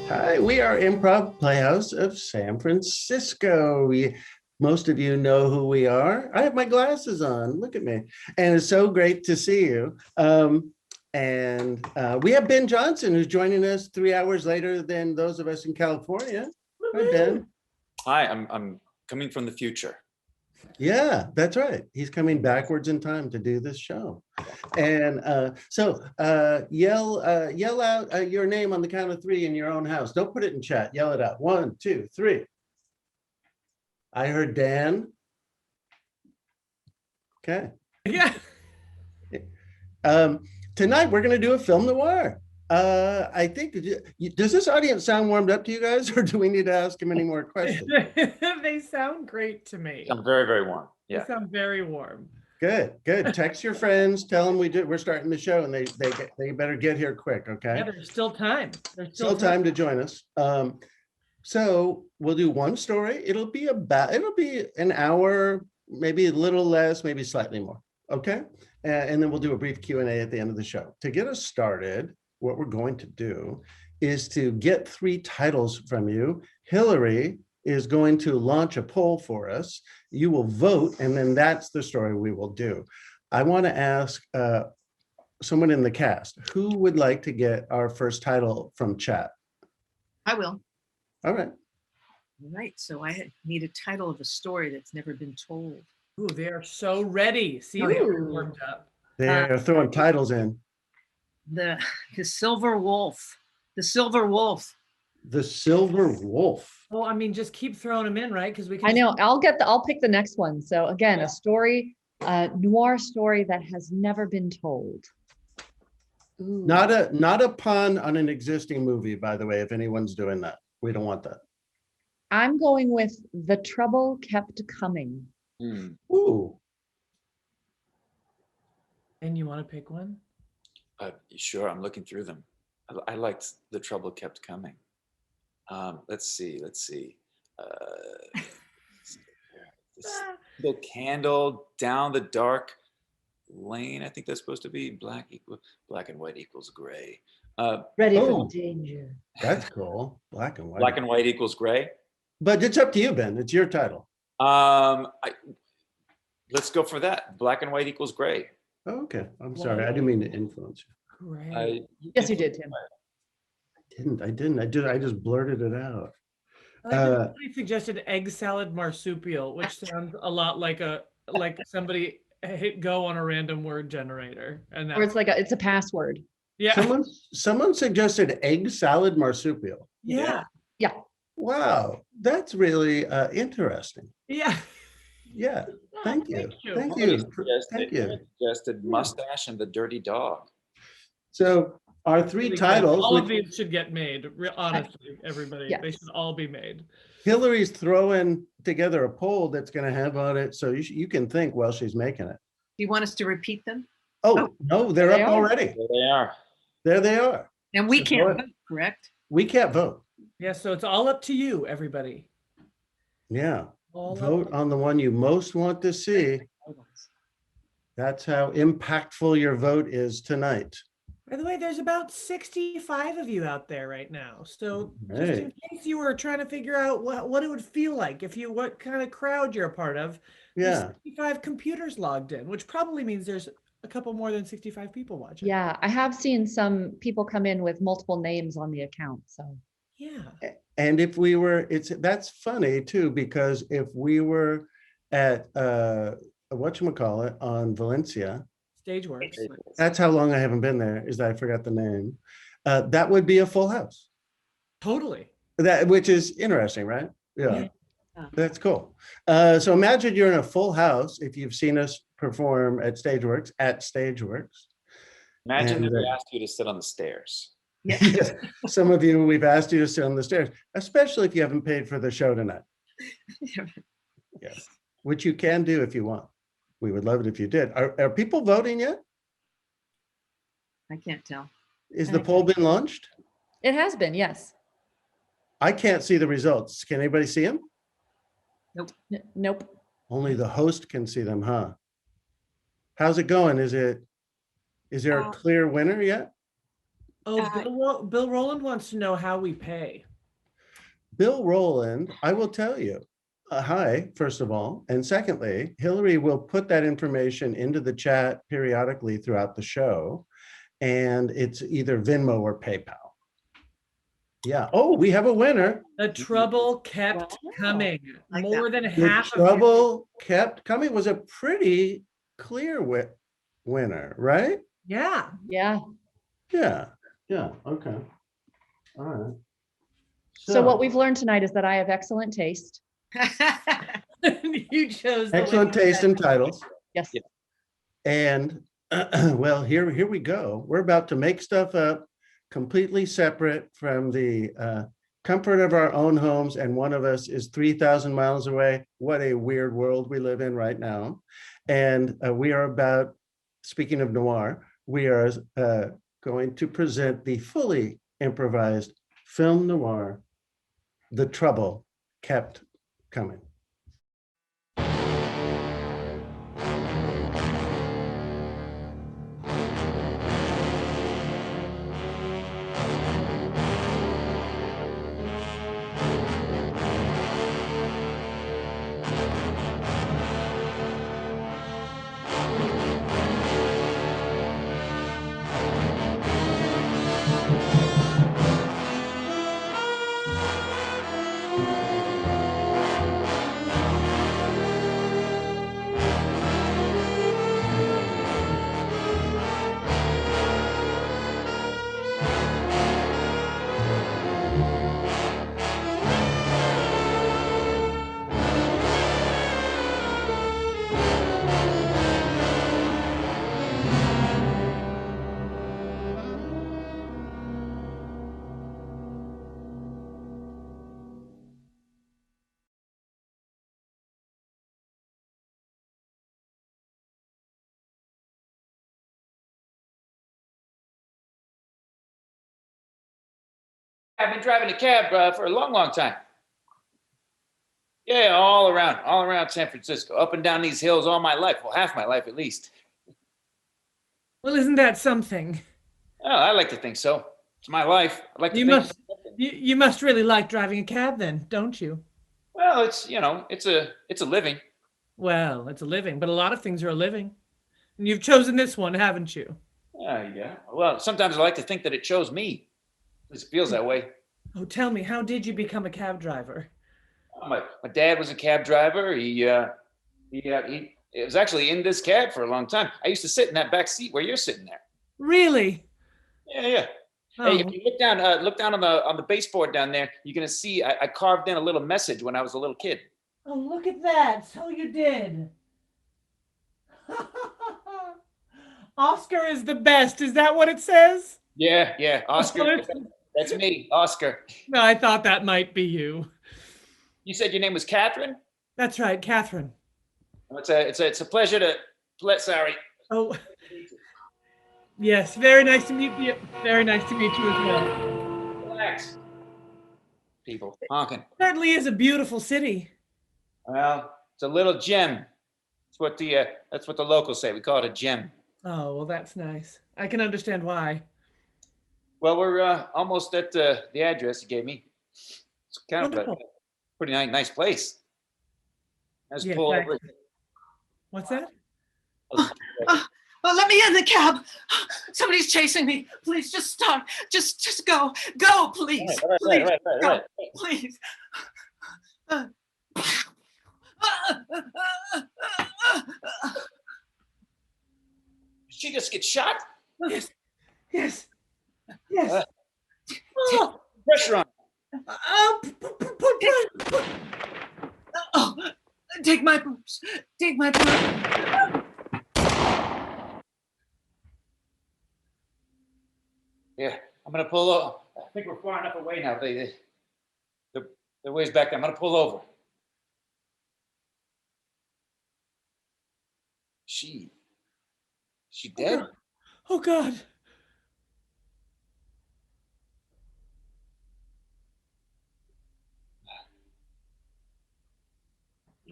Hi, we are Improv Playhouse of San Francisco. Most of you know who we are. I have my glasses on. Look at me. And it's so great to see you. We have Ben Johnson, who's joining us 3 hours later than those of us in California. Hi, Ben. Hi, I'm coming from the future. Yeah, that's right. He's coming backwards in time to do this show. And yell out your name on the count of 3 in your own house. Don't put it in chat. Yell it out. 1, 2, 3. I heard Dan. Okay. Yeah. Tonight we're going to do a film noir. I think, does this audience sound warmed up to you guys, or do we need to ask him any more questions? They sound great to me. I'm very, very warm. Yeah. They sound very warm. Good. Text your friends, tell them we're starting the show, and they better get here quick. Okay. Yeah, there's still time. There's still time to join us. So we'll do one story. It'll be an hour, maybe a little less, maybe slightly more. Okay. And then we'll do a brief Q&A at the end of the show. To get us started, what we're going to do is to get 3 titles from you. Hillary is going to launch a poll for us. You will vote, and then that's the story we will do. I want to ask someone in the cast, who would like to get our first title from chat? I will. All right. All right. So I need a title of a story that's never been told. Ooh, they are so ready. See, they're warmed up. They're throwing titles in. The Silver Wolf. The Silver Wolf. The Silver Wolf. Well, I mean, just keep throwing them in, right? Because we can. I know. I'll pick the next one. So again, a story, noir story that has never been told. Ooh. Not a pun on an existing movie, by the way, if anyone's doing that. We don't want that. I'm going with The Trouble Kept Coming. Ooh. And you want to pick one? Sure, I'm looking through them. I liked The Trouble Kept Coming. Let's see. The candle down the dark lane. I think that's supposed to be black and white equals gray. Ready for danger. That's cool. Black and white. Black and white equals gray. But it's up to you, Ben. It's your title. Let's go for that. Black and white equals gray. Oh, okay. I'm sorry. I didn't mean to influence you. Great. Yes, you did, Tim. I didn't. I just blurted it out. Somebody suggested egg salad marsupial, which sounds a lot like somebody hit go on a random word generator, and Or it's a password. yeah. Someone suggested egg salad marsupial. Yeah. Wow, that's really interesting. Yeah. Yeah. Thank you. Thank Somebody you. suggested Mustache and the Dirty Dog. So our 3 titles. All of these should get made. Honestly, everybody, Yes. they should all be made. Hillary's throwing together a poll that's going to have on it, so you can think while she's making it. Do you want us to repeat them? Oh, no, they're up already. There they are. There they are. And we So can't go vote, correct? We can't vote. Yeah, so it's all up to you, everybody. Yeah. All Vote up. on the one you most want to see. That's how impactful your vote is tonight. By the way, there's about 65 of you out there right now. So just in Hey. case you were trying to figure out what it would feel like what kind of crowd you're a part of, there's Yeah. 65 computers logged in, which probably means there's a couple more than 65 people watching. Yeah, I have seen some people come in with multiple names on the account. So Yeah. And if we were, that's funny too, because if we were at whatchamacallit on Valencia, Stageworks. that's how long I haven't been there, is that I forgot the name. That would be a full house. Totally. Which is interesting, right? Yeah. Yeah. That's cool. So imagine you're in a full house if you've seen us perform at Stageworks. Imagine if And, we asked you to sit on the stairs. Yes. Some of you, we've asked you to sit on the stairs, especially if you haven't paid for the show tonight. Yes, which you can do if you want. We would love it if you did. Are people voting yet? I can't tell. Is the poll been launched? it has been, yes. I can't see the results. Can anybody see them? Nope. Only the host can see them, huh? How's it going? Is there a clear winner yet? Oh, Bill Rowland wants to know how we pay. Bill Rowland, I will tell you. Hi, first of all. And secondly, Hillary will put that information into the chat periodically throughout the show. And it's either Venmo or PayPal. Yeah. Oh, we have a winner. The trouble kept Wow. coming. Like More that. than The half of trouble kept coming. Was a pretty clear winner, right? Yeah. Yeah. Yeah. Yeah. Okay. All right. So what we've learned tonight is that I have excellent taste. You chose the Excellent winning taste in titles. Yes. Yeah. And well, here we go. We're about to make stuff up completely separate from the comfort of our own homes. And one of us is 3,000 miles away. What a weird world we live in right now. And we are about, speaking of noir, we are going to present the fully improvised film noir, The Trouble Kept Coming. I've been driving a cab for a long, long time. Yeah, all around San Francisco, up and down these hills all my life. Well, half my life at least. Well, isn't that something? Oh, I like to think so. It's my life. I like to You think. must you must really like driving a cab then, don't you? Well, it's a living. Well, it's a living, but a lot of things are a living. And you've chosen this one, haven't you? Yeah. Well, sometimes I like to think that it chose me. At least it feels that way. Oh, tell me, how did you become a cab driver? My dad was a cab driver. He was actually in this cab for a long time. I used to sit in that back seat where you're sitting there. Really? Yeah. Oh, Hey, if you look down on the baseboard down there, you're gonna see I carved in a little message when I was a little kid. oh, look at that. So you did. Oscar is the best. Is that what it says? Yeah, Oscar. That's me, Oscar. No, I thought that might be you. You said your name was Catherine? That's right, Catherine. It's a pleasure to sorry. Oh, yes. Very nice to meet you. Very nice to meet you as well. Relax. People honking. Certainly is a beautiful city. Well, it's a little gem. That's what the locals say. We call it a gem. Oh, well, that's nice. I can understand why. Well, we're almost at the address you gave me. It's kind of a Wonderful. pretty nice place. Let's Yes, pull I- over. What's that? Oh, let me in the cab. Somebody's chasing me. Please just stop. Just go. Go, please. Please. Right. Please. Did she just get shot? Yes. Yes. Yes. Take Oh, pressure on. Oh, take my purse. Take my purse. Yeah, I'm gonna pull over. I think we're far enough away now. The ways back there. I'm gonna pull over. She dead? oh God.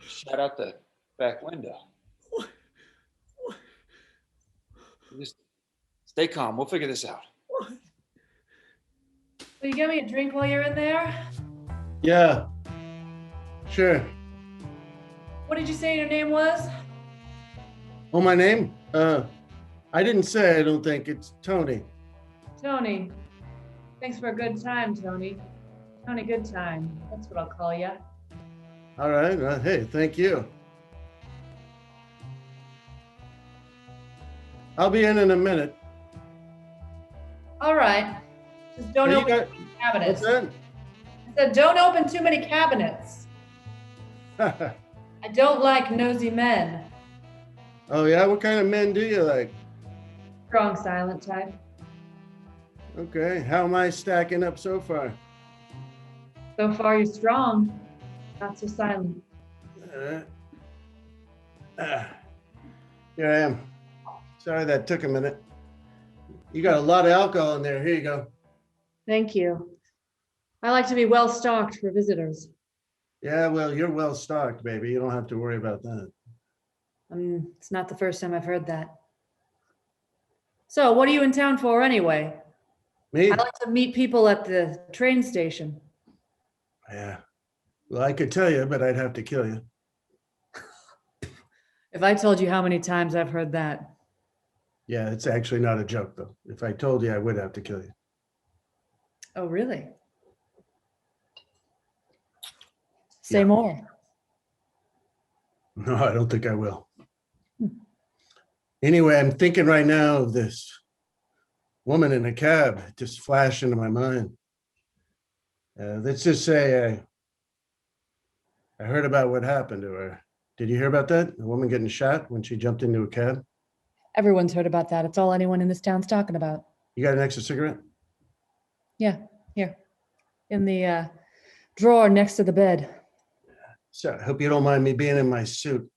Shot out the back window. Just stay calm. We'll figure this out. Will you get me a drink while you're in there? Yeah, sure. What did you say your name was? Oh, my name? I didn't say, I don't think. It's Tony. Tony. Thanks for a good time, Tony. Tony Good Time. That's what I'll call you. All right. Hey, thank you. I'll be in a minute. All right. Just don't Hey, you open got- too many cabinets. What's I said, don't open too many cabinets. that? I don't like nosy men. Oh, yeah? What kind of men do you like? Strong, silent type. Okay. How am I stacking up so far? So far, you're strong. Not so silent. Here I am. Sorry that took a minute. You got a lot of alcohol in there. Here you go. Thank you. I like to be well stocked for visitors. Yeah, well, you're well stocked, baby. You don't have to worry about that. It's not the first time I've heard that. So, what are you in town for anyway? Me? I like to meet people at the train station. Yeah. Well, I could tell you, but I'd have to kill you. If I told you how many times I've heard that. Yeah, it's actually not a joke, though. If I told you, I would have to kill you. Oh, really? Say Yeah. more. No, I don't think I will. Anyway, I'm thinking right now of this woman in a cab. It just flashed into my mind. Let's just say I heard about what happened to her. Did you hear about that? A woman getting shot when she jumped into a cab? Everyone's heard about that. It's all anyone in this town's talking about. You got an extra cigarette? Yeah, here. In the drawer next to the bed. So I hope you don't mind me being in my suit.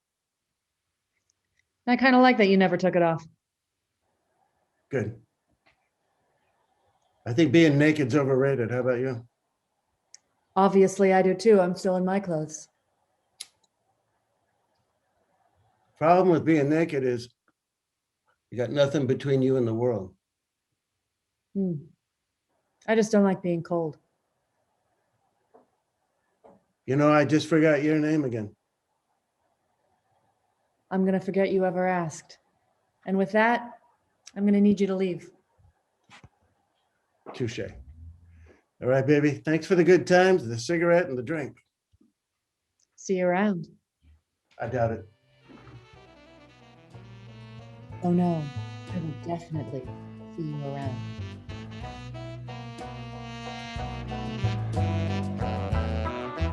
I kind of like that you never took it off. Good. I think being naked's overrated. How about you? Obviously, I do too. I'm still in my clothes. Problem with being naked is you got nothing between you and the world. I just don't like being cold. You know, I just forgot your name again. I'm going to forget you ever asked. And with that, I'm going to need you to leave. Touche. All right, baby. Thanks for the good times, the cigarette and the drink. See you around. I doubt it. Oh no, I will definitely see you around.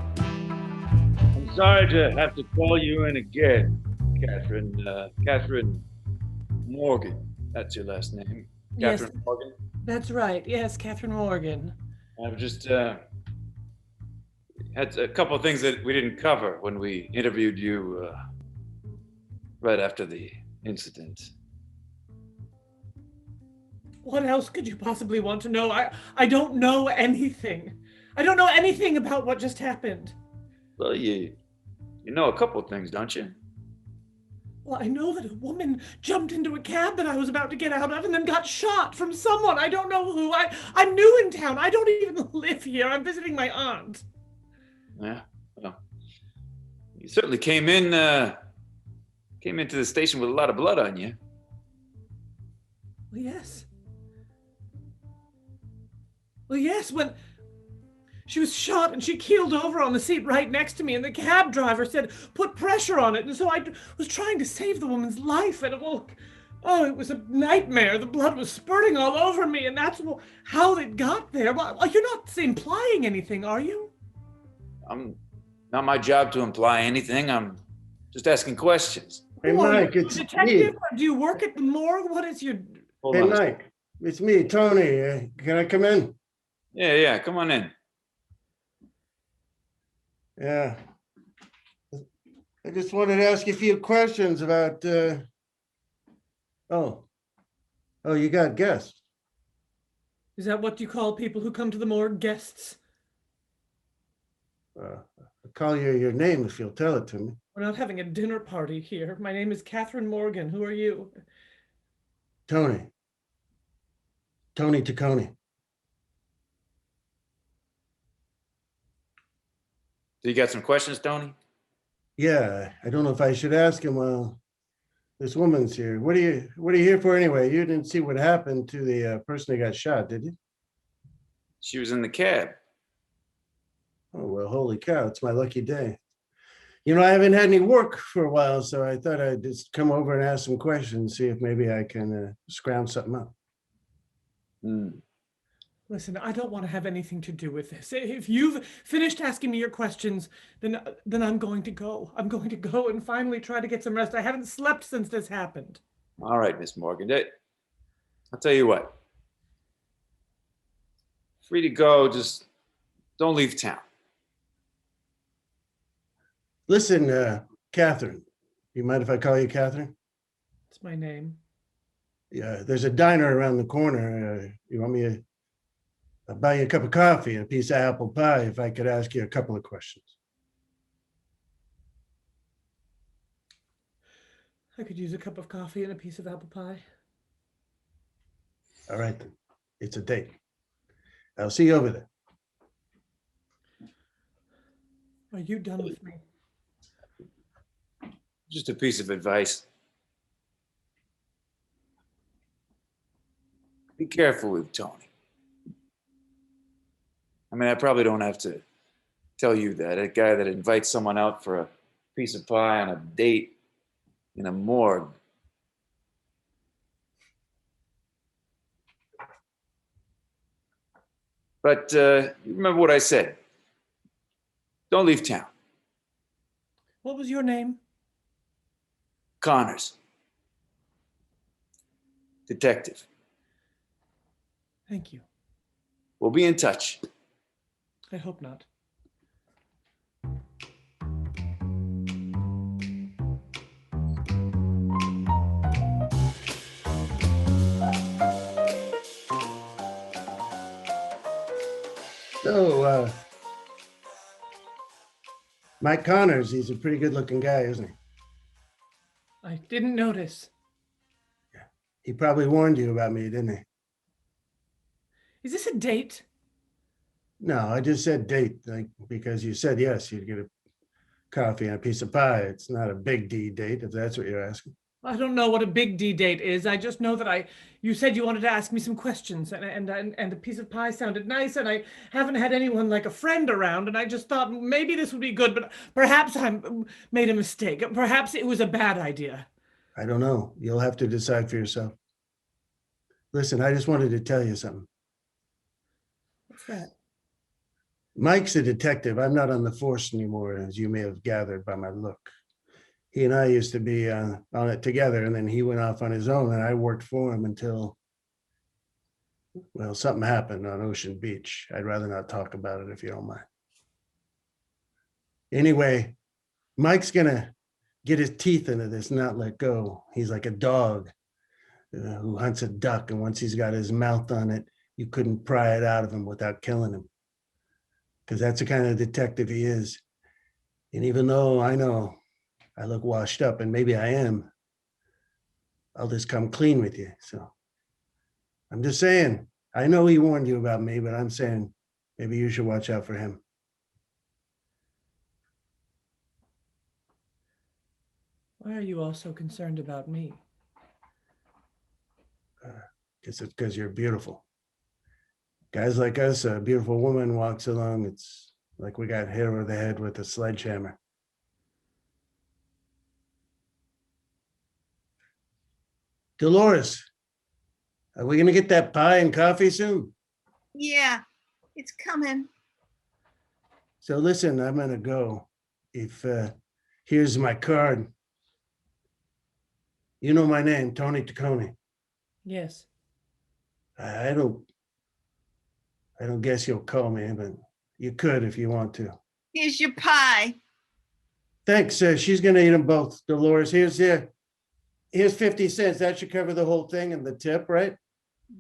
I'm sorry to have to call you in again, Catherine. Catherine Morgan. That's your last name. Yes. Catherine Morgan. That's right. Yes, Catherine Morgan. I've just had a couple of things that we didn't cover when we interviewed you right after the incident. What else could you possibly want to know? I don't know anything. I don't know anything about what just happened. Well, you know a couple of things, don't you? Well, I know that a woman jumped into a cab that I was about to get out of and then got shot from someone. I don't know who. I'm new in town. I don't even live here. I'm visiting my aunt. Yeah. Well, you certainly came into the station with a lot of blood on you. Well, yes. Well, yes, when she was shot and she keeled over on the seat right next to me, and the cab driver said, put pressure on it. And so I was trying to save the woman's life, and it was a nightmare. The blood was spurting all over me, and that's how it got there. Well, you're not implying anything, are you? Not my job to imply anything. I'm just asking questions. Hey, Who are you, Mike, a it's me. detective? Or do you work at the morgue? What is your... Hold Hey, on. Mike, it's me, Tony. Can I come in? Yeah, come on in. Yeah. I just wanted to ask you a few questions about, oh, you got guests. Is that what you call people who come to the morgue, guests? I'll call you your name if you'll tell it to me. We're not having a dinner party here. My name is Catherine Morgan. Who are you? Tony. Tony Taccone. Do you got some questions, Tony? Yeah, I don't know if I should ask him while this woman's here. What are you here for anyway? You didn't see what happened to the person that got shot, did you? She was in the cab. Oh, well, holy cow, it's my lucky day. You know, I haven't had any work for a while, so I thought I'd just come over and ask some questions, see if maybe I can scrounge something up. Hmm. Listen, I don't want to have anything to do with this. If you've finished asking me your questions, then I'm going to go. I'm going to go and finally try to get some rest. I haven't slept since this happened. All right, Miss Morgan. I'll tell you what. Free to go, just don't leave town. Listen, Catherine, you mind if I call you Catherine? It's my name. Yeah, there's a diner around the corner. You want me to I'll buy you a cup of coffee and a piece of apple pie if I could ask you a couple of questions. I could use a cup of coffee and a piece of apple pie. All right, then. It's a date. I'll see you over there. Are you done with me? Just a piece of advice. Be careful with Tony. I mean, I probably don't have to tell you that. A guy that invites someone out for a piece of pie on a date in a morgue. But remember what I said. Don't leave town. What was your name? Connors. Detective. Thank you. We'll be in touch. I hope not. So, Mike Connors, he's a pretty good looking guy, isn't he? I didn't notice. He probably warned you about me, didn't he? Is this a date? No, I just said date, like, because you said yes, you'd get a coffee and a piece of pie. It's not a big D date, if that's what you're asking. I don't know what a big D date is. I just know that you said you wanted to ask me some questions, and a piece of pie sounded nice, and I haven't had anyone like a friend around, and I just thought maybe this would be good, but perhaps I made a mistake. Perhaps it was a bad idea. I don't know. You'll have to decide for yourself. Listen, I just wanted to tell you something. What's that? Mike's a detective. I'm not on the force anymore, as you may have gathered by my look. He and I used to be on it together, and then he went off on his own, and I worked for him until, well, something happened on Ocean Beach. I'd rather not talk about it if you don't mind. Anyway, Mike's gonna get his teeth into this, not let go. He's like a dog who hunts a duck, and once he's got his mouth on it, you couldn't pry it out of him without killing him. Because that's the kind of detective he is. And even though I know I look washed up, and maybe I am, I'll just come clean with you. So I'm just saying, I know he warned you about me, but I'm saying maybe you should watch out for him. Why are you all so concerned about me? Guess it's because you're beautiful. Guys like us, a beautiful woman walks along, it's like we got hit over the head with a sledgehammer. Dolores, are we gonna get that pie and coffee soon? Yeah, it's coming. So listen, I'm gonna go. If here's my card. You know my name, Tony Taccone. Yes. I don't guess you'll call me, but you could if you want to. Here's your pie. Thanks. She's gonna eat them both. Dolores, here's 50 cents. That should cover the whole thing and the tip, right?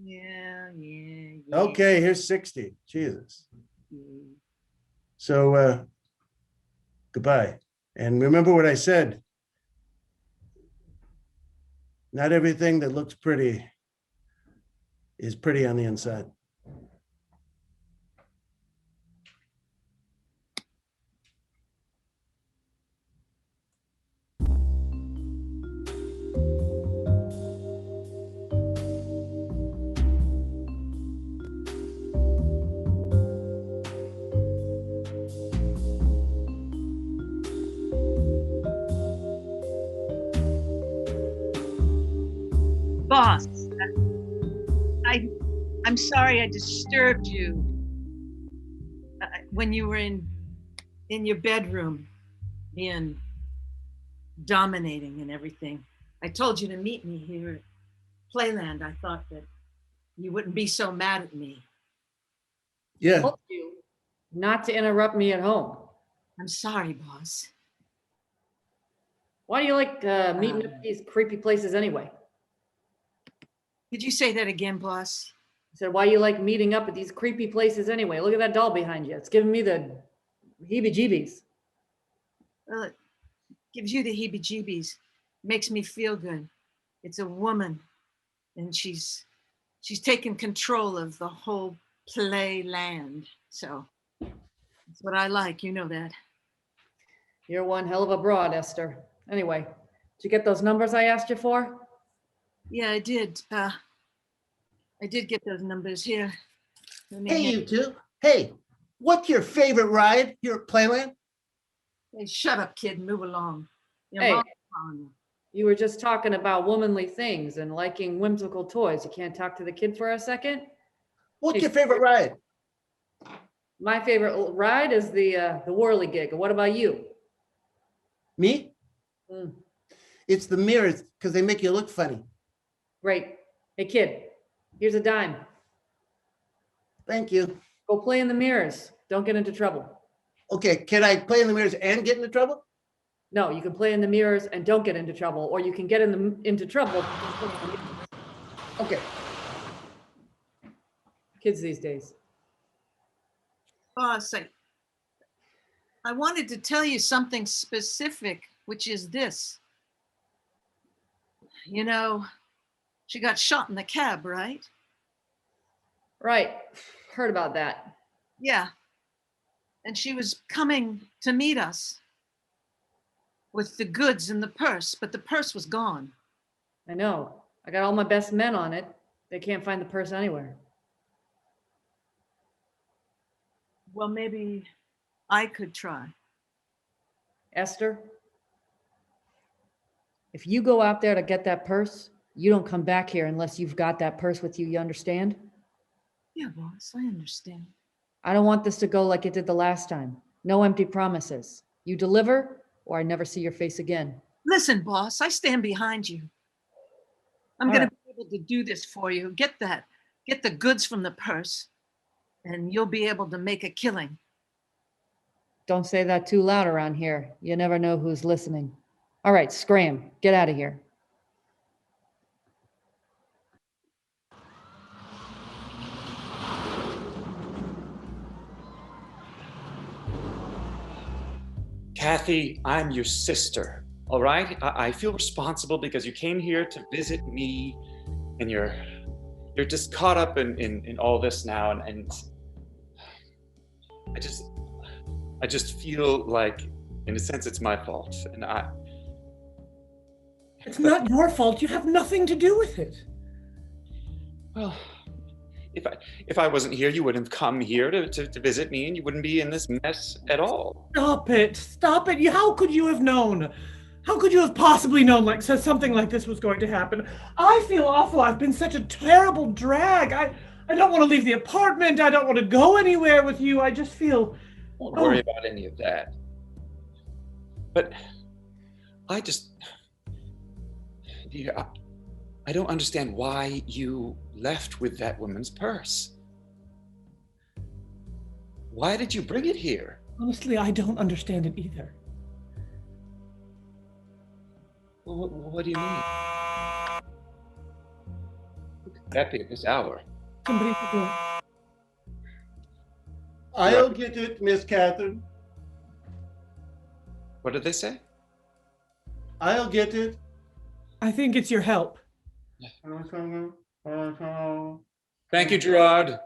Yeah. Okay, here's 60. Jesus. Mm. So goodbye. And remember what I said. Not everything that looks pretty is pretty on the inside. I'm sorry I disturbed you when you were in your bedroom, being dominating and everything. I told you to meet me here at Playland. I thought that you wouldn't be so mad at me. Yeah. Told you not to interrupt me at home. I'm sorry, boss. Why do you like meeting up at these creepy places anyway? Could you say that again, boss? I said, why you like meeting up at these creepy places anyway? Look at that doll behind you. It's giving me the heebie-jeebies. Well, it gives you the heebie-jeebies. Makes me feel good. It's a woman, and she's taken control of the whole Playland. So that's what I like. You know that. You're one hell of a broad, Esther. Anyway, did you get those numbers I asked you for? Yeah, I did. I did get those numbers here. Hey, you two. Hey, what's your favorite ride here at Playland? Hey, shut up, kid. Move along. Your Hey. mom's calling you. You were just talking about womanly things and liking whimsical toys. You can't talk to the kid for a second? What's your favorite ride? My favorite ride is the whirly gig. What about you? Me? Mm, It's the mirrors because they make you look funny. great. Hey, kid, here's a dime. Thank you. Go play in the mirrors. Don't get into trouble. Okay, can I play in the mirrors and get into trouble? No, you can play in the mirrors and don't get into trouble, or you can get into trouble. Okay. Kids these days. Boss, I wanted to tell you something specific, which is this. You know, she got shot in the cab, right? Right. Heard about that. Yeah. And she was coming to meet us with the goods in the purse, but the purse was gone. I know. I got all my best men on it. They can't find the purse anywhere. Well, maybe I could try. Esther, if you go out there to get that purse, you don't come back here unless you've got that purse with you. You understand? Yeah, boss, I understand. I don't want this to go like it did the last time. No empty promises. You deliver, or I never see your face again. Listen, boss, I stand behind you. I'm All going right. to be able to do this for you. Get the goods from the purse, and you'll be able to make a killing. Don't say that too loud around here. You never know who's listening. All right, scram. Get out of here. Kathy, I'm your sister, all right? I feel responsible because you came here to visit me, and you're just caught up in all this now, and I just feel like, in a sense, it's my fault, and It's not your fault. You have nothing to do with it. well, if I wasn't here, you wouldn't have come here to visit me, and you wouldn't be in this mess at all. Stop it. Stop it. How could you have known? How could you have possibly known something like this was going to happen? I feel awful. I've been such a terrible drag. I don't want to leave the apartment. I don't want to go anywhere with you. I just feel... Don't worry about any of that. But dear, I don't understand why you left with that woman's purse. Why did you bring it here? Honestly, I don't understand it either. What do you mean? Happy at this hour. Somebody at the door. I'll get it, Miss Catherine. What did they say? I'll get it. I think it's your help. Thank you, Gerard.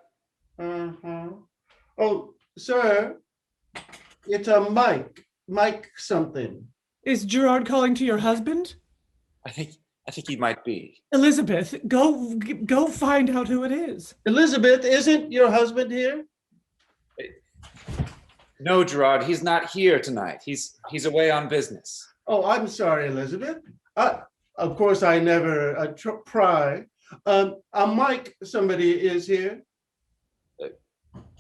Oh, sir, it's a Mike something. Is Gerard calling to your husband? I think he might be. Elizabeth, go find out who it is. Elizabeth, isn't your husband here? No, Gerard, he's not here tonight. He's away on business. Oh, I'm sorry, Elizabeth. Of course, I never pry. Mike, somebody is here.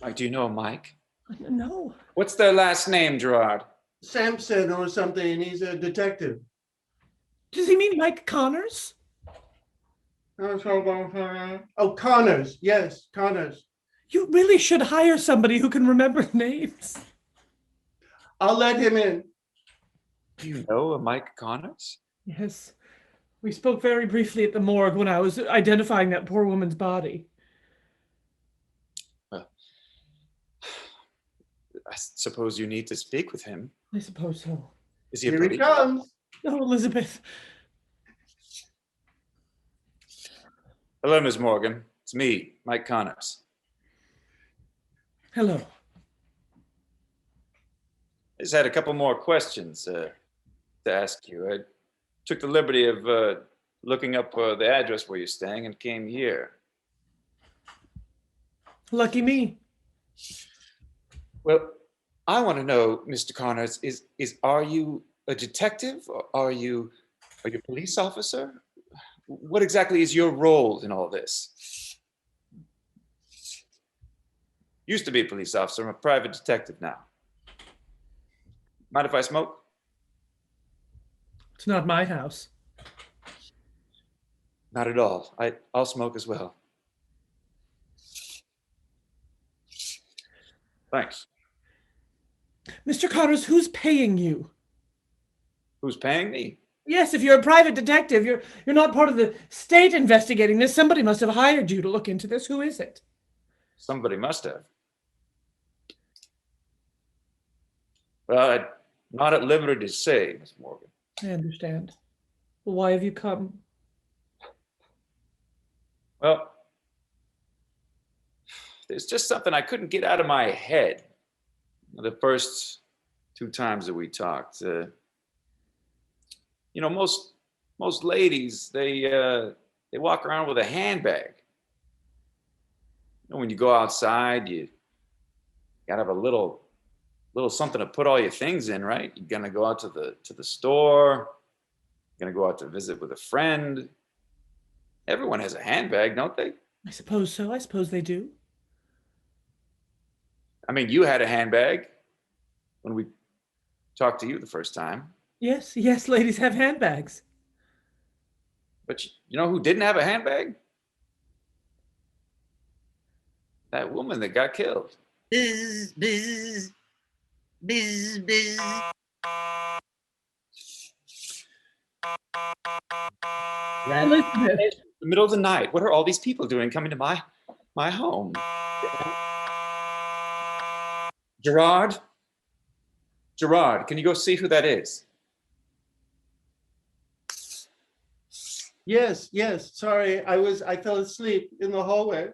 Mike, do you know Mike? No. What's their last name, Gerard? Sampson or something. He's a detective. Does he mean Mike Connors? Oh, Connors. Yes, Connors. You really should hire somebody who can remember names. I'll let him in. Do you know a Mike Connors? Yes. We spoke very briefly at the morgue when I was identifying that poor woman's body. Well, I suppose you need to speak with him. I suppose so. Is he a Here he police? comes. Oh, Elizabeth. Hello, Ms. Morgan. It's me, Mike Connors. Hello. I just had a couple more questions to ask you. I took the liberty of looking up the address where you're staying and came here. Lucky me. Well, I want to know, Mr. Connors, are you a detective? Or are you a police officer? What exactly is your role in all this? Used to be a police officer. I'm a private detective now. Mind if I smoke? It's not my house. Not at all. I'll smoke as well. Thanks. Mr. Connors, who's paying you? Who's paying me? Yes, if you're a private detective, you're not part of the state investigating this. Somebody must have hired you to look into this. Who is it? Somebody must have. Well, I'm not at liberty to say, Miss Morgan. I understand. Well, why have you come? Well, there's just something I couldn't get out of my head the first 2 times that we talked. Most ladies, they walk around with a handbag. When you go outside, you gotta have a little something to put all your things in, right? You're gonna go out to the store. You're gonna go out to visit with a friend. Everyone has a handbag, don't they? I suppose so. I suppose they do. I mean, you had a handbag when we talked to you the first time. Yes, ladies have handbags. But you know who didn't have a handbag? That woman that got killed. Biz, biz, biz, biz. Elizabeth. The middle of the night. What are all these people doing coming to my home? Gerard? Gerard, can you go see who that is? Yes. Sorry, I fell asleep in the hallway.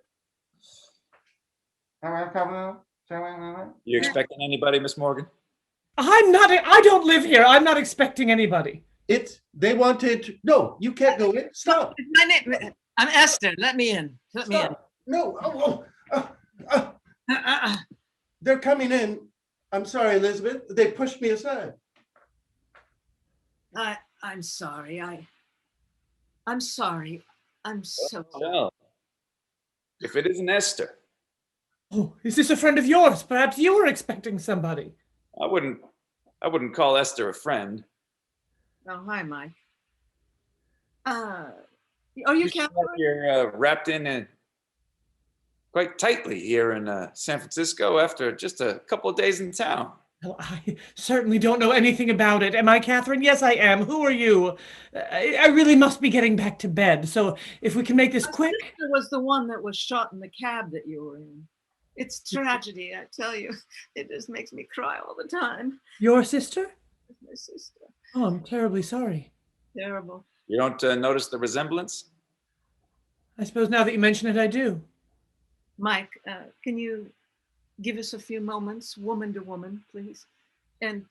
You expecting anybody, Miss Morgan? I don't live here. I'm not expecting anybody. They wanted. No, you can't go in. Stop. My name. I'm Esther. Let me in. Let me in. Stop. No. They're coming in. I'm sorry, Elizabeth. They pushed me aside. I'm sorry. I'm sorry. I'm so sorry. Well, if it isn't Esther, Oh, is this a friend of yours? Perhaps you were expecting somebody. I wouldn't call Esther a friend. Oh, hi, Mike. Are you Catherine? You're wrapped in quite tightly here in San Francisco after just a couple of days in town. Well, I certainly don't know anything about it. Am I Catherine? Yes, I am. Who are you? I really must be getting back to bed. So if we can make this quick. My sister was the one that was shot in the cab that you were in. It's tragedy, I tell you. It just makes me cry all the time. Your sister? It's my sister. Oh, I'm terribly sorry. Terrible. You don't notice the resemblance? I suppose now that you mention it, I do. Mike, can you give us a few moments, woman to woman, please? And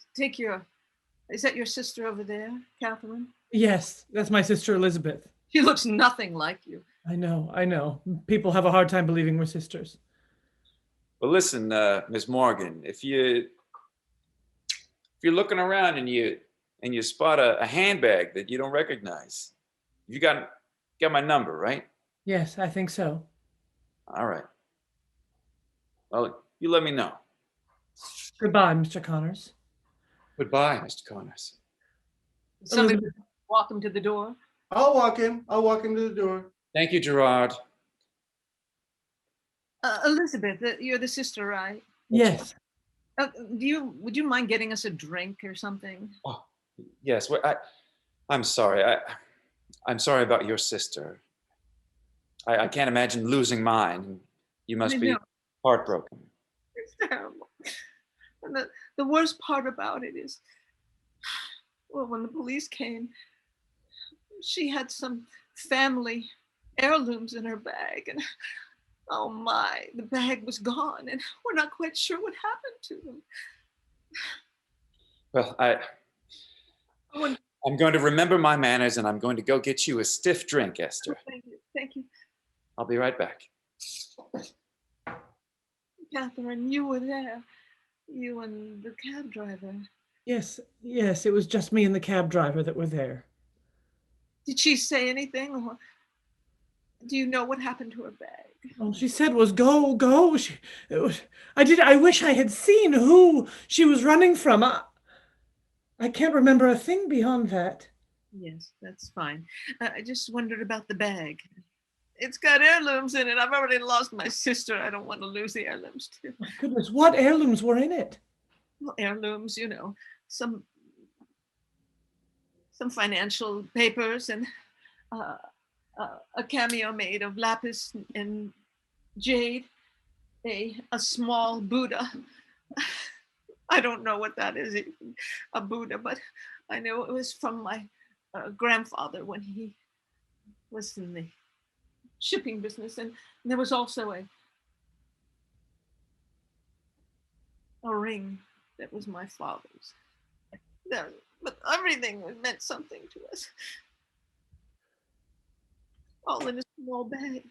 is that your sister over there, Catherine? Yes, that's my sister Elizabeth. She looks nothing like you. I know. People have a hard time believing we're sisters. Well, listen, Miss Morgan, if you're looking around and you spot a handbag that you don't recognize, you got my number, right? Yes, I think so. All right. Well, you let me know. Goodbye, Mr. Connors. Goodbye, Mr. Connors. Somebody Elizabeth. walk him to the door. I'll walk him. I'll walk him to the door. Thank you, Gerard. Elizabeth, you're the sister, right? Yes. Would you mind getting us a drink or something? Oh, yes. Well, I'm sorry. I'm sorry about your sister. I can't imagine losing mine. You must I be know. heartbroken. It's terrible. And the worst part about it is, well, when the police came, she had some family heirlooms in her bag, and oh my, the bag was gone, and we're not quite sure what happened to them. Well, Oh, I'm going to remember my manners, and I'm going to go get you a stiff drink, Esther. thank you, I'll be right back. Catherine. You were there, you and the cab driver. Yes, it was just me and the cab driver that were there. Did she say anything, or do you know what happened to her bag? All she said was, "Go, go." I wish I had seen who she was running from. I can't remember a thing beyond that. Yes, that's fine. I just wondered about the bag. It's got heirlooms in it. I've already lost my sister. I don't want to lose the heirlooms too. My goodness, what heirlooms were in it? Well, heirlooms, some financial papers and a cameo made of lapis and jade, a small Buddha. I don't know what that is, a Buddha, but I know it was from my grandfather when he was in the shipping business, and there was also a ring that was my father's. But everything meant something to us. All in a small bag.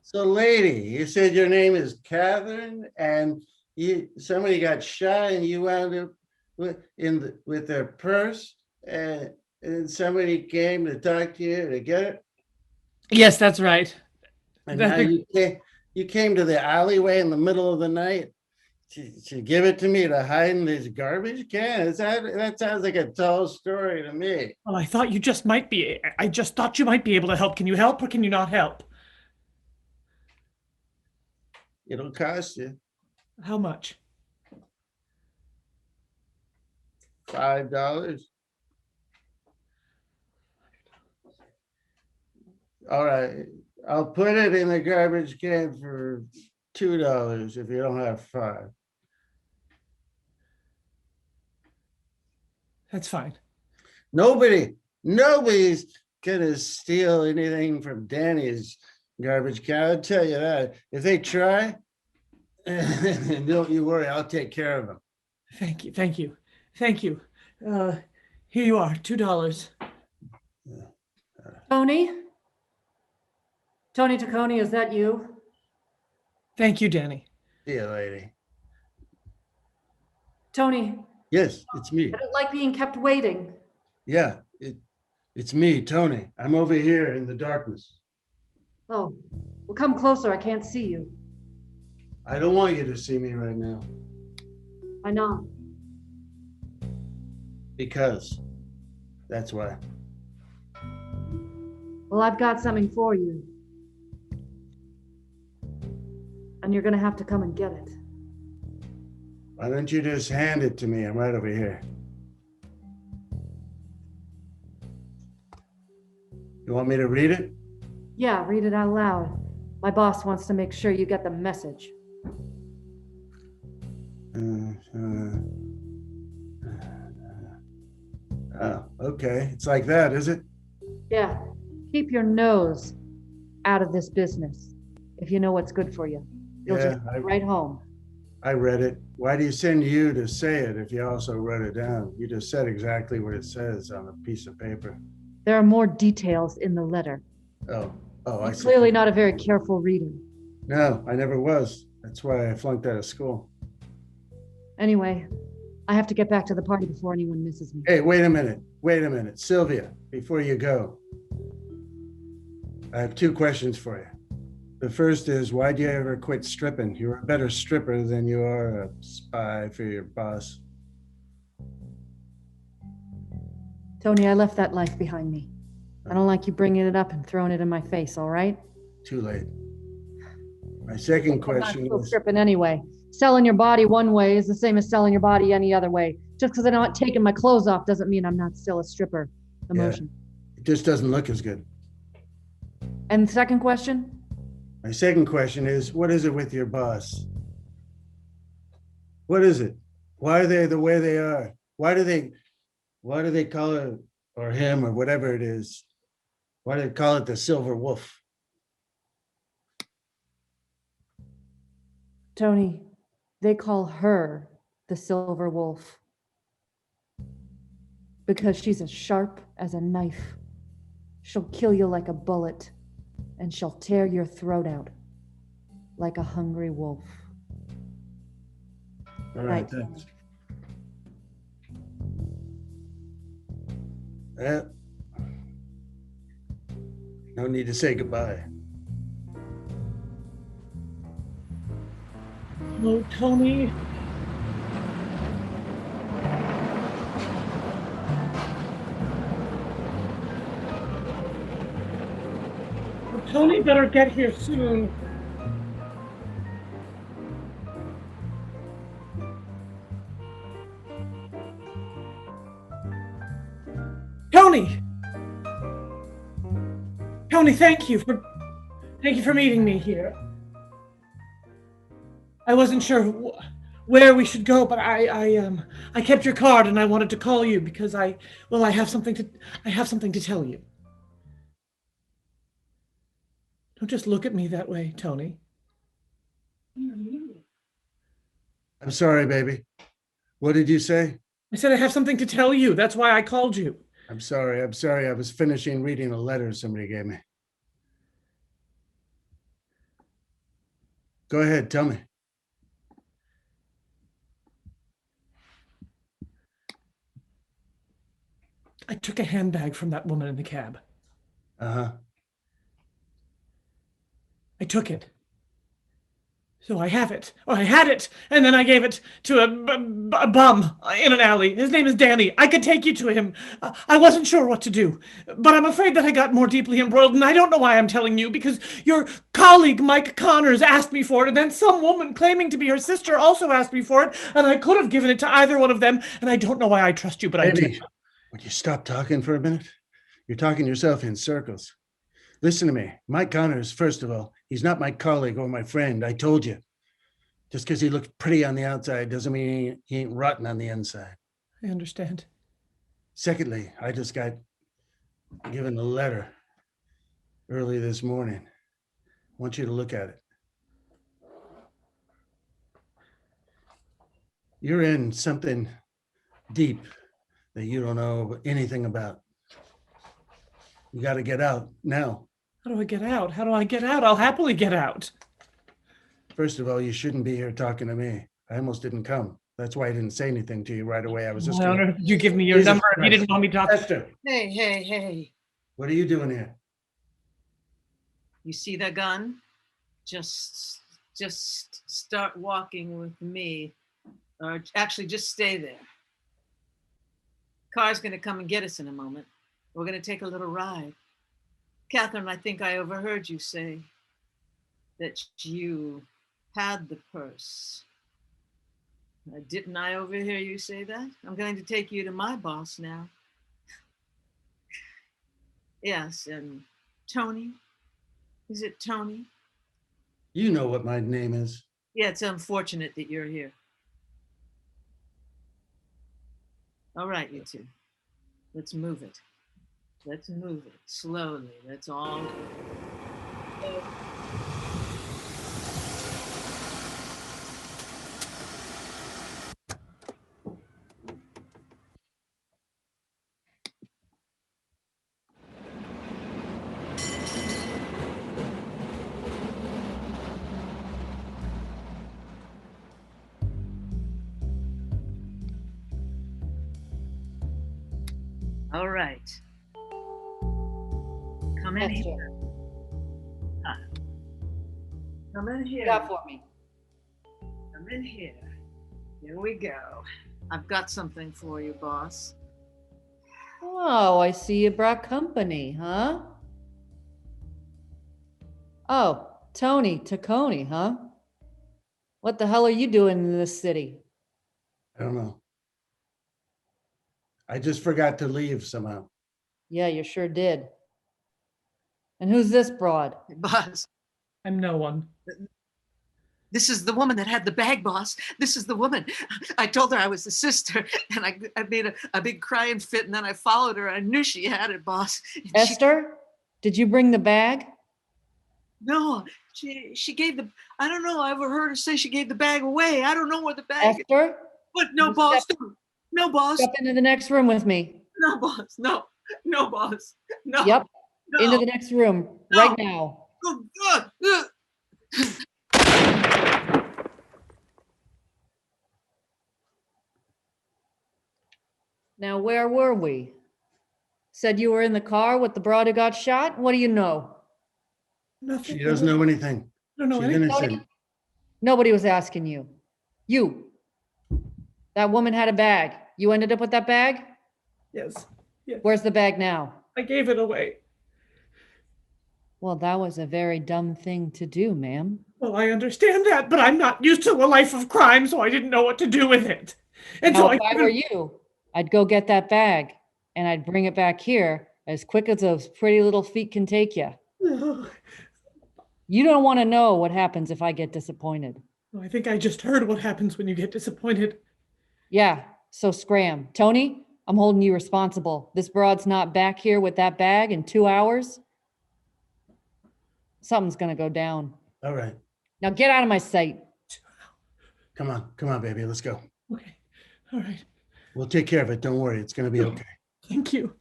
So, lady, you said your name is Catherine, and somebody got shot, and you wound up with their purse, and somebody came to talk to you to get it. Yes, that's right. And now you came to the alleyway in the middle of the night to give it to me to hide in this garbage can. That sounds like a tall story to me. Well, I thought you just might be. I just thought you might be able to help. Can you help or can you not help? It'll cost you How much? $5. All right, I'll put it in the garbage can for $2 if you don't have 5. That's fine. Nobody's gonna steal anything from Danny's garbage can. I'll tell you that. If they try, don't you worry, I'll take care of them. Thank you. Here you are, $2. Tony? Tony Taccone, is that you? Thank you, Danny. See you, lady. Tony, Yes, it's me. I don't like being kept waiting. Yeah, it's me, Tony. I'm over here in the darkness. Oh, well, come closer. I can't see you. I don't want you to see me right now Why not? because that's why. Well, I've got something for you. And you're gonna have to come and get it. Why don't you just hand it to me? I'm right over here. You want me to read it? Yeah, read it out loud. My boss wants to make sure you get the message. Oh, okay. It's like that, is it? Yeah, keep your nose out of this business. If you know what's good for you, you'll Yeah, just go right home. I read it. Why do you send you to say it if you also wrote it down? You just said exactly what it says on a piece of paper. There are more details in the letter. Oh, I You're see. clearly not a very careful reader. No, I never was. That's why I flunked out of school. Anyway, I have to get back to the party before anyone misses me. Hey, wait a minute. Sylvia, before you go. I have two questions for you. The first is, why'd you ever quit stripping? You're a better stripper than you are a spy for your boss. Tony, I left that life behind me. I don't like you bringing it up and throwing it in my face, all right? Too late. My second I'm not question still is, stripping anyway. Selling your body one way is the same as selling your body any other way. Just because I'm not taking my clothes off doesn't mean I'm not still a stripper. Emotion. it just doesn't look as good. And the second question? My second question is, what is it with your boss? What is it? Why are they the way they are? Why do they call her or him or whatever it is? Why do they call it the Silver Wolf? Tony, they call her the Silver Wolf because she's as sharp as a knife. She'll kill you like a bullet, and she'll tear your throat out like a hungry wolf. All right, Right. thanks. Well, no need to say goodbye. Oh, Tony. Oh, Tony better get here soon. Tony! Tony, thank you for meeting me here. I wasn't sure where we should go, but I kept your card and I wanted to call you because I have something to tell you. Don't just look at me that way, Tony. I'm sorry, baby. What did you say? I said I have something to tell you. That's why I called you. I'm sorry. I was finishing reading a letter somebody gave me. Go ahead, tell me. I took a handbag from that woman in the cab. Uh-huh. I took it. So I have it. Or I had it, and then I gave it to a bum in an alley. His name is Danny. I could take you to him. I wasn't sure what to do, but I'm afraid that I got more deeply embroiled, and I don't know why I'm telling you, because your colleague, Mike Connors, asked me for it, and then some woman claiming to be her sister also asked me for it, and I could have given it to either one of them, and I don't know why I trust you, but I Baby, did. would you stop talking for a minute? You're talking yourself in circles. Listen to me. Mike Connors, first of all, he's not my colleague or my friend. I told you. Just because he looks pretty on the outside doesn't mean he ain't rotten on the inside. I understand. Secondly, I just got given a letter early this morning. I want you to look at it. You're in something deep that you don't know anything about. You got to get out now. How do I get out? How do I get out? I'll happily get out. First of all, you shouldn't be here talking to me. I almost didn't come. That's why I didn't say anything to you right away. I was just Why on gonna... earth did you give me your Jesus number if you Christ. didn't want me to talk? Esther, Hey. what are you doing here? You see that gun? Just start walking with me. Or actually, just stay there. Car's going to come and get us in a moment. We're going to take a little ride. Catherine, I think I overheard you say that you had the purse. Didn't I overhear you say that? I'm going to take you to my boss now. Yes, and Tony? Is it Tony? You know what my name is. Yeah, it's unfortunate that you're here. All right, you two. Let's move it. Let's move it slowly. Let's all go. All right. Come in here. Come in What here. you got for me? Come in here. Here we go. I've got something for you, boss. Oh, I see you brought company, huh? Oh, Tony Taccone, huh? What the hell are you doing in this city? I don't know. I just forgot to leave somehow. Yeah, you sure did. And who's this broad? Boss, I'm no one. this is the woman that had the bag, boss. This is the woman. I told her I was the sister, and I made a big crying fit, and then I followed her. I knew she had it, boss. And Esther, did you bring the bag? no, she gave the. I don't know. I ever heard her say she gave the bag away. I don't know where the bag is. Esther, But no, You boss. step- No, boss. step into the next room with me. No, boss. No, no, boss. No. Yep, No. into the next room No. right now. Oh, God. Ugh. Now, where were we? Said you were in the car with the broad who got shot? What do you know? Nothing. She doesn't know anything. I don't know She's anything. innocent. Nobody was asking you. You. That woman had a bag. You ended up with that bag? Yes. Yes. Where's the bag now? I gave it away. Well, that was a very dumb thing to do, ma'am. Well, I understand that, but I'm not used to a life of crime, so I didn't know what to do with it. And Now, so if I were you, I'd go get that bag and I'd bring it back here as quick as those pretty little feet can take you. You don't want to know what happens if I get disappointed. I think I just heard what happens when you get disappointed. Yeah, so scram. Tony, I'm holding you responsible. This broad's not back here with that bag in 2 hours. Something's gonna go down. All right. Now get out of my sight. Come on, baby. Let's go. Okay. All right. We'll take care of it. Don't worry. It's going to be okay. Thank you.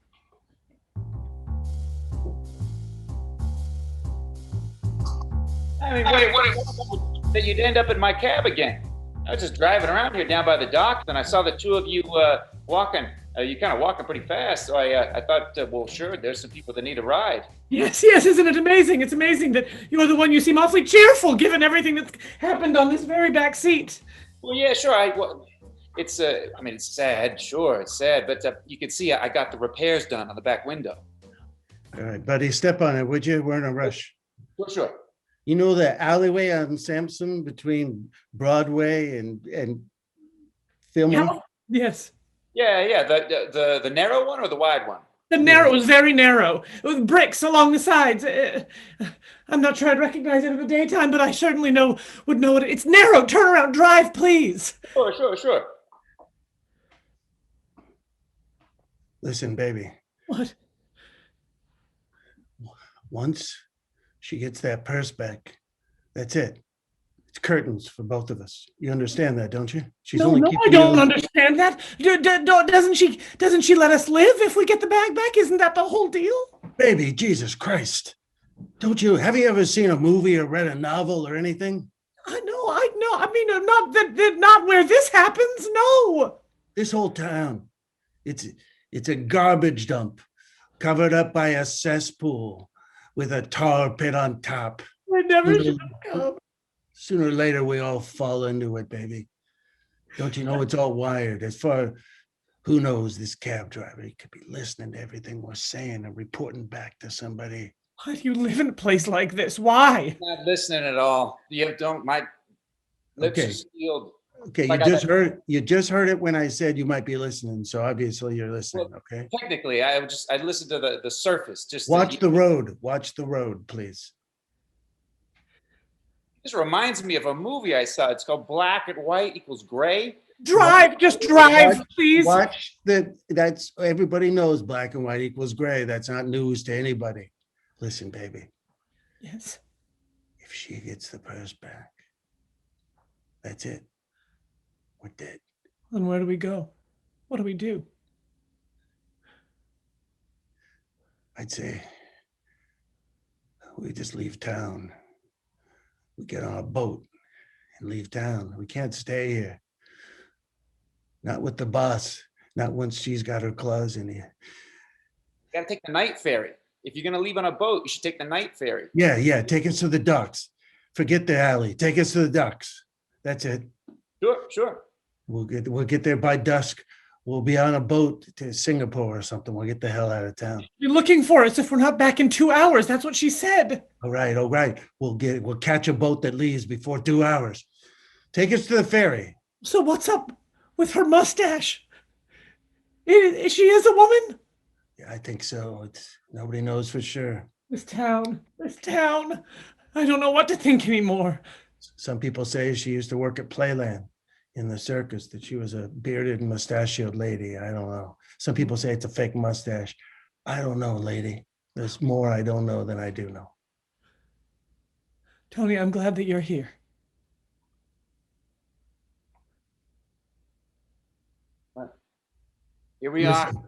I mean, what that you'd end up in my cab again? I was just driving around here down by the dock, and I saw the two of you walking. You kind of walking pretty fast, so I thought, well, sure, there's some people that need a ride. Yes, yes, isn't it amazing? It's amazing that you're the one. You seem awfully cheerful given everything that's happened on this very back seat. Well, yeah, sure. It's I mean, it's sad. Sure, it's sad, but you can see I got the repairs done on the back window. All right, buddy. Step on it, would you? We're in a rush. Sure. You know the alleyway on Sampson between Broadway and Film Noir? Yes. Yeah. The narrow one or the wide one? The narrow was very narrow, with bricks along the sides. I'm not sure I'd recognize it in the daytime, but I certainly would know it. It's narrow. Turn around, drive, please. Sure. Listen, baby. What? Once she gets that purse back, that's it. It's curtains for both of us. You understand that, don't you? She's No, I keeping don't you- understand that. Doesn't she let us live if we get the bag back? Isn't that the whole deal? Baby, Jesus Christ. Have you ever seen a movie or read a novel or anything? I know. I mean, not where this happens. No. This whole town, it's a garbage dump covered up by a cesspool with a tar pit on top. I never should have come. Sooner or later, we all fall into it, baby. Don't you know it's all wired? Who knows, this cab driver, he could be listening to everything we're saying and reporting back to somebody. Why do you live in a place like this? Why? Not listening at all. You don't. My lips Okay. are sealed. Okay, Like you just heard it when I said you might be listening, so obviously you're listening, okay? Technically, I listened to the surface. Just Watch the road, please. This reminds me of a movie I saw. It's called Black and White Equals Gray. Drive, just drive, please. That's everybody knows black and white equals gray. That's not news to anybody. Listen, baby, Yes. if she gets the purse back, that's it. We're dead. Then where do we go? What do we do? I'd say we just leave town. We get on a boat and leave town. We can't stay here. Not with the boss. Not once she's got her claws in here. You gotta take the night ferry. If you're gonna leave on a boat, you should take the night ferry. Yeah, take us to the docks. forget the alley. Take us to the docks. That's it. Sure. We'll get there by dusk. We'll be on a boat to Singapore or something. We'll get the hell out of town. You're looking for us if we're not back in 2 hours. That's what she said. All right. We'll catch a boat that leaves before 2 hours. Take us to the ferry. So what's up with her mustache? She is a woman? Yeah, I think so. Nobody knows for sure. This town. I don't know what to think anymore. Some people say she used to work at Playland in the circus, that she was a bearded and mustachioed lady. I don't know. Some people say it's a fake mustache. I don't know, lady. There's more I don't know than I do know. Tony, I'm glad that you're here. Here we are. Listen,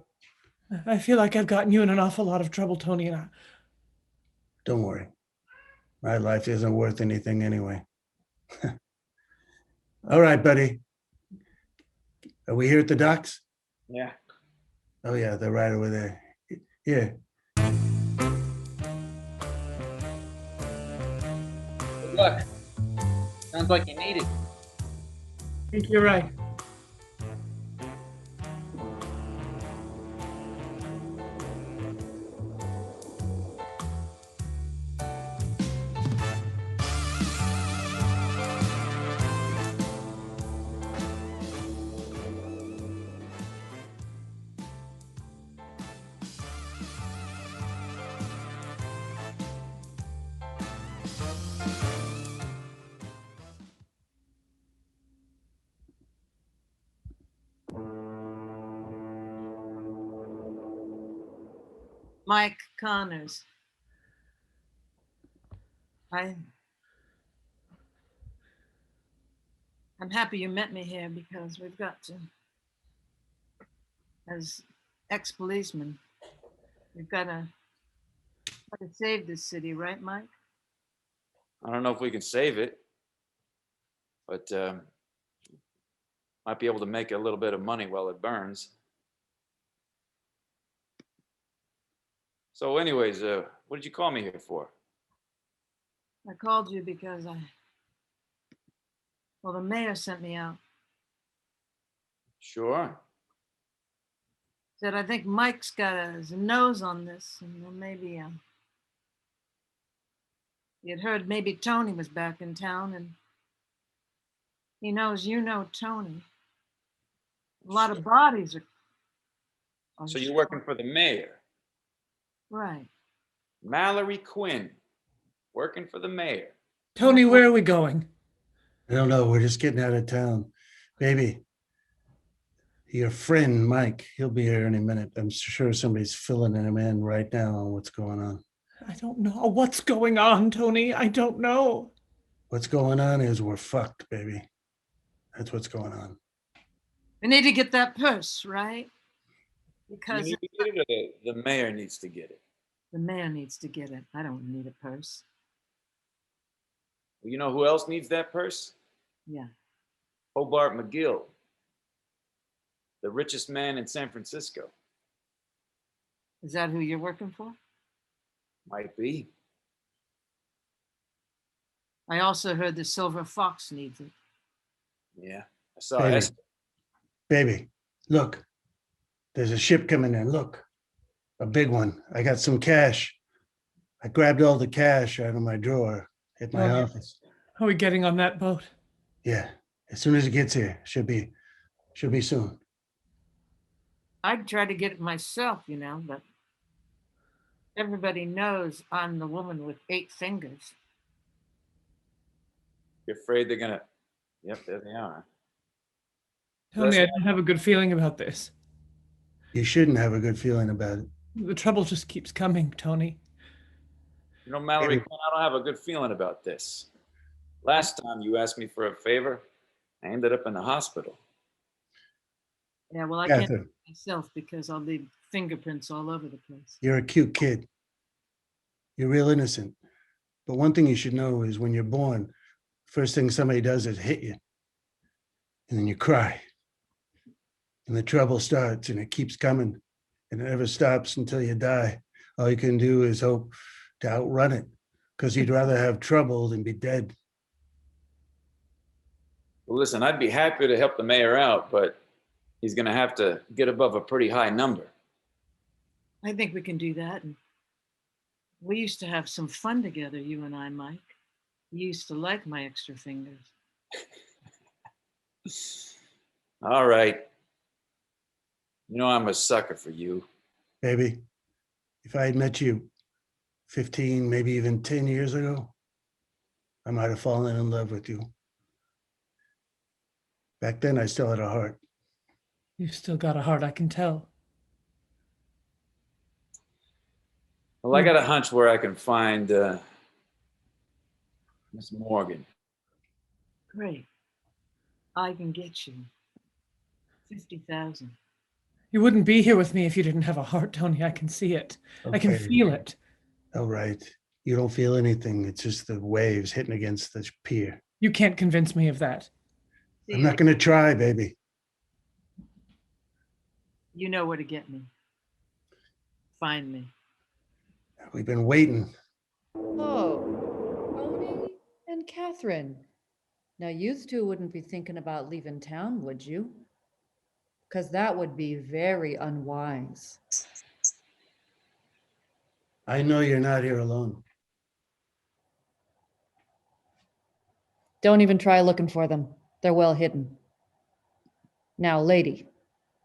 I feel like I've gotten you in an awful lot of trouble, Tony, and don't worry. My life isn't worth anything anyway. All right, buddy. Are we here at the docks? Yeah. Oh, yeah, they're right over there. Yeah. Good luck. Sounds like you need it. I think you're right. Mike Connors. I'm happy you met me here because we've got to, as ex-policemen, we've got to save this city, right, Mike? I don't know if we can save it, but might be able to make a little bit of money while it burns. So anyways, what did you call me here for? I called you because the mayor sent me out. Sure. Said, I think Mike's got his nose on this, and then maybe he had heard maybe Tony was back in town, and he knows you know Tony. A lot of bodies are. So you're working for the mayor? Right. Mallory Quinn, working for the mayor. Tony, where are we going? I don't know. We're just getting out of town. Baby, your friend, Mike, he'll be here any minute. I'm sure somebody's filling him in right now on what's going on. I don't know what's going on, Tony. I don't know. What's going on is we're fucked, baby. That's what's going on. We need to get that purse, right? You Because need to get it, or the mayor needs to get it. the mayor needs to get it. I don't need a purse. Well, you know who else needs that purse? Yeah. Hobart McGill, the richest man in San Francisco. Is that who you're working for? Might be. I also heard the Silver Fox needs it. Yeah, I saw Baby. Esther. Baby, look. There's a ship coming in. Look, a big one. I got some cash. I grabbed all the cash out of my drawer at my Okay. office. Are we getting on that boat? Yeah, as soon as it gets here, should be soon. I'd try to get it myself, but everybody knows I'm the woman with 8 fingers. You're afraid they're gonna. Yep, there they are. Tony, I don't have a good feeling about this. You shouldn't have a good feeling about it. The trouble just keeps coming, Tony. You know, Mallory Baby. Quinn, I don't have a good feeling about this. Last time you asked me for a favor, I ended up in the hospital. Yeah, well, I can't do Catherine, it myself because I'll leave fingerprints all over the place. you're a cute kid. You're real innocent. But one thing you should know is when you're born, first thing somebody does is hit you. And then you cry. And the trouble starts and it keeps coming. And it never stops until you die. All you can do is hope to outrun it. Because you'd rather have trouble than be dead. Well, listen, I'd be happy to help the mayor out, but he's going to have to get above a pretty high number. I think we can do that. And we used to have some fun together, you and I, Mike. You used to like my extra fingers. All right. You know I'm a sucker for you. Baby, if I had met you 15, maybe even 10 years ago, I might have fallen in love with you. Back then, I still had a heart. You've still got a heart, I can tell. Well, I got a hunch where I can find Miss Morgan. Great. I can get you 50,000. You wouldn't be here with me if you didn't have a heart, Tony. I can see it. I can Okay. feel it. All right. You don't feel anything. It's just the waves hitting against the pier. You can't convince me of that. I'm not going to try, baby. You know where to get me. Find me. We've been waiting. Oh, Tony and Catherine. Now, you two wouldn't be thinking about leaving town, would you? Because that would be very unwise. I know you're not here alone. Don't even try looking for them. They're well hidden. Now, lady,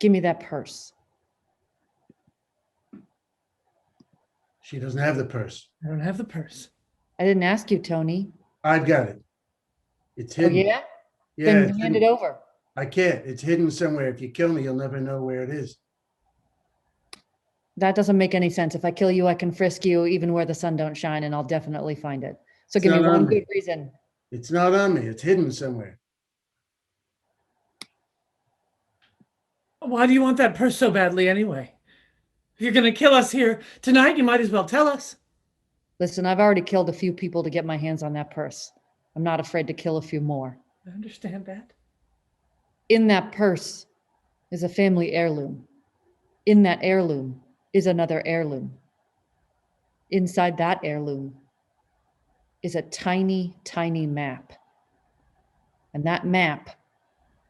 give me that purse. She doesn't have the purse. I don't have the purse. I didn't ask you, Tony. I've got it. It's Oh, hidden. yeah? Yeah, Then it's hand it hidden. over. I can't. It's hidden somewhere. If you kill me, you'll never know where it is. That doesn't make any sense. If I kill you, I can frisk you even where the sun don't shine, and I'll definitely find it. So It's give me not on one me. good reason. It's not on me. It's hidden somewhere. Why do you want that purse so badly anyway? If you're going to kill us here tonight, you might as well tell us. Listen, I've already killed a few people to get my hands on that purse. I'm not afraid to kill a few more. I understand that. In that purse is a family heirloom. In that heirloom is another heirloom. Inside that heirloom is a tiny, tiny map. And that map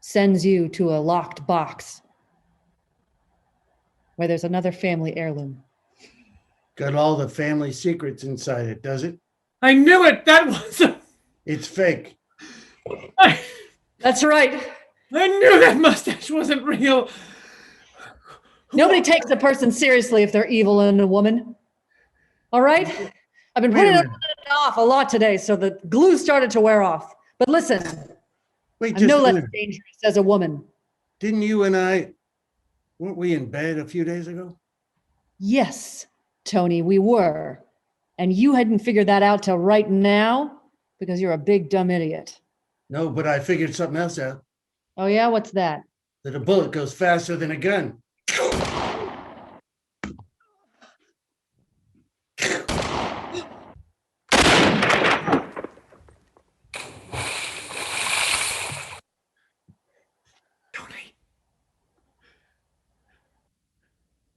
sends you to a locked box where there's another family heirloom. Got all the family secrets inside it, does it? I knew it. That was It's fake. That's right. I knew that mustache wasn't real. Nobody takes a person seriously if they're evil and a woman. All right? I've been Wait a putting it minute. off a lot today, so the glue started to wear off. But listen, Wait, I'm just no a less minute. dangerous as a woman. Didn't you and I, weren't we in bed a few days ago? Yes, Tony, we were. And you hadn't figured that out till right now because you're a big dumb idiot. No, but I figured something else out. Oh yeah, what's that? That a bullet goes faster than a gun.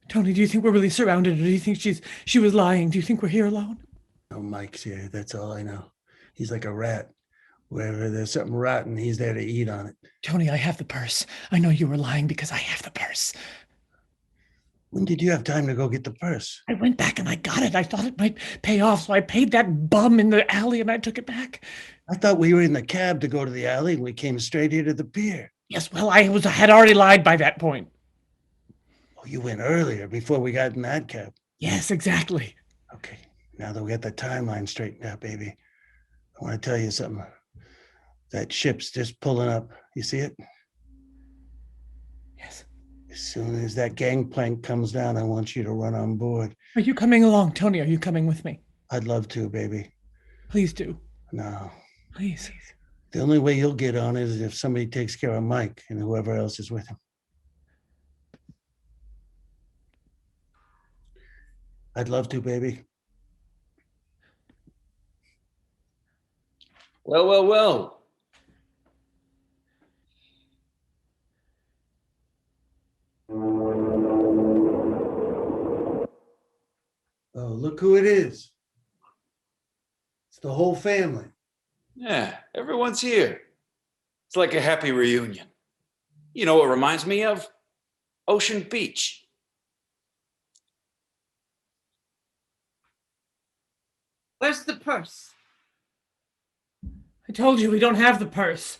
Tony, do you think we're really surrounded, or do you think she was lying? Do you think we're here alone? No, Mike's here. That's all I know. He's like a rat. Wherever there's something rotten, he's there to eat on it. Tony, I have the purse. I know you were lying because I have the purse. When did you have time to go get the purse? I went back and I got it. I thought it might pay off, so I paid that bum in the alley and I took it back. I thought we were in the cab to go to the alley and we came straight here to the pier. Yes, well, I had already lied by that point. Oh, you went earlier before we got in that cab. Yes, exactly. Okay, now that we got the timeline straightened out, baby, I want to tell you something. That ship's just pulling up. You see it? Yes. As soon as that gangplank comes down, I want you to run on board. Are you coming along, Tony? Are you coming with me? I'd love to, baby. Please do. No. Please. The only way you'll get on is if somebody takes care of Mike and whoever else is with him. I'd love to, baby. Well, well, well. Oh, look who it is. It's the whole family. Yeah, everyone's here. It's like a happy reunion. You know what it reminds me of? Ocean Beach. Where's the purse? I told you we don't have the purse.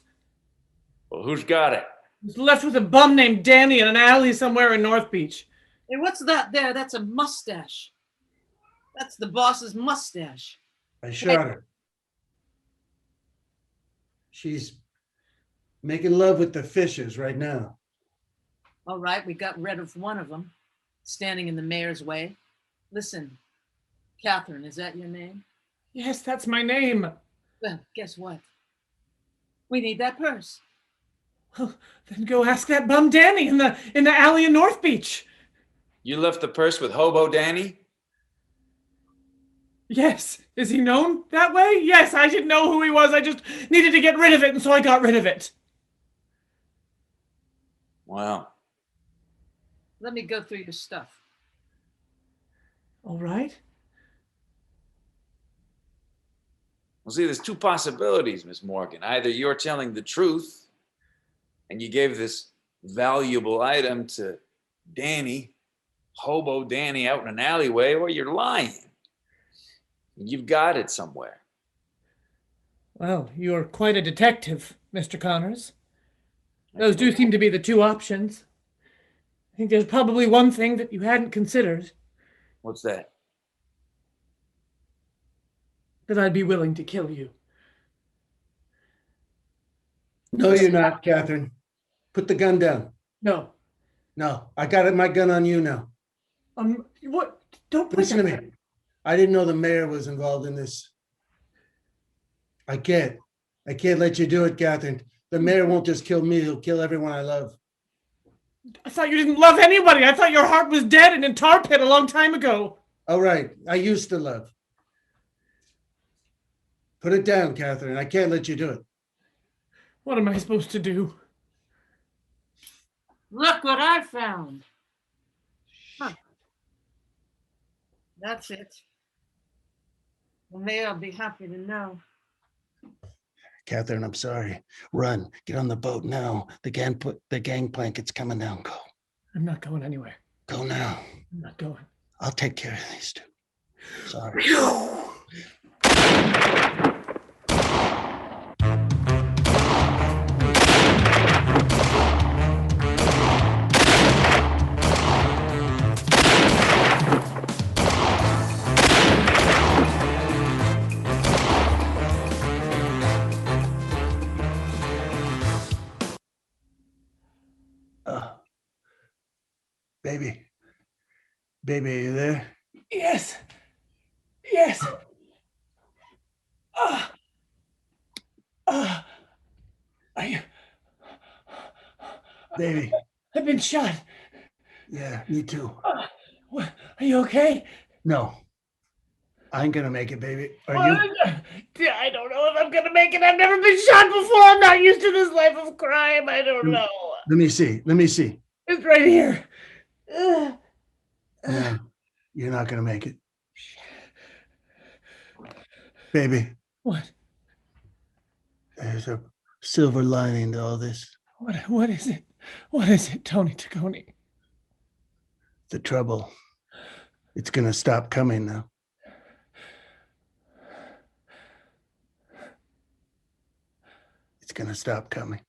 Well, who's got it? It was left with a bum named Danny in an alley somewhere in North Beach. Hey, what's that there? That's a mustache. That's the boss's mustache. I shot her. She's making love with the fishes right now. All right, we got rid of one of them, standing in the mayor's way. Listen, Catherine, is that your name? Yes, that's my name. Well, guess what? We need that purse. Well, then go ask that bum Danny in the alley in North Beach. You left the purse with Hobo Danny? Yes. Is he known that way? Yes, I didn't know who he was. I just needed to get rid of it, and so I got rid of it. Wow. Let me go through your stuff. All right. Well, see, there's two possibilities, Miss Morgan. Either you're telling the truth and you gave this valuable item to Danny, Hobo Danny out in an alleyway, or you're lying. You've got it somewhere. Well, you're quite a detective, Mr. Connors. Those do seem to be the two options. I think there's probably one thing that you hadn't considered, What's that? that I'd be willing to kill you. No, you're not, Catherine. Put the gun down. No. No, I got my gun on you now. What? Don't put Listen to that- me. I didn't know the mayor was involved in this. I can't let you do it, Catherine. The mayor won't just kill me, he'll kill everyone I love. I thought you didn't love anybody. I thought your heart was dead and in tar pit a long time ago. All right, I used to love. Put it down, Catherine. I can't let you do it. What am I supposed to do? Look what I found. Huh. That's it. The mayor will be happy to know. Catherine, I'm sorry. Run. Get on the boat now. The gangplanket's coming down. Go. I'm not going anywhere. Go now. I'm not going. I'll take care of these two. Sorry. Baby. Baby, are you there? Yes. Yes. I, Baby. I've been shot. Yeah, me too. What? Are you okay? No. I ain't gonna make it, baby. Are you? I don't know if I'm gonna make it. I've never been shot before. I'm not used to this life of crime. I don't know. Let me see. Let me see. It's right here. No, you're not gonna make it. Baby, What? there's a silver lining to all this. What is it? What is it, Tony Taccone? The trouble. It's gonna stop coming now. It's gonna stop coming.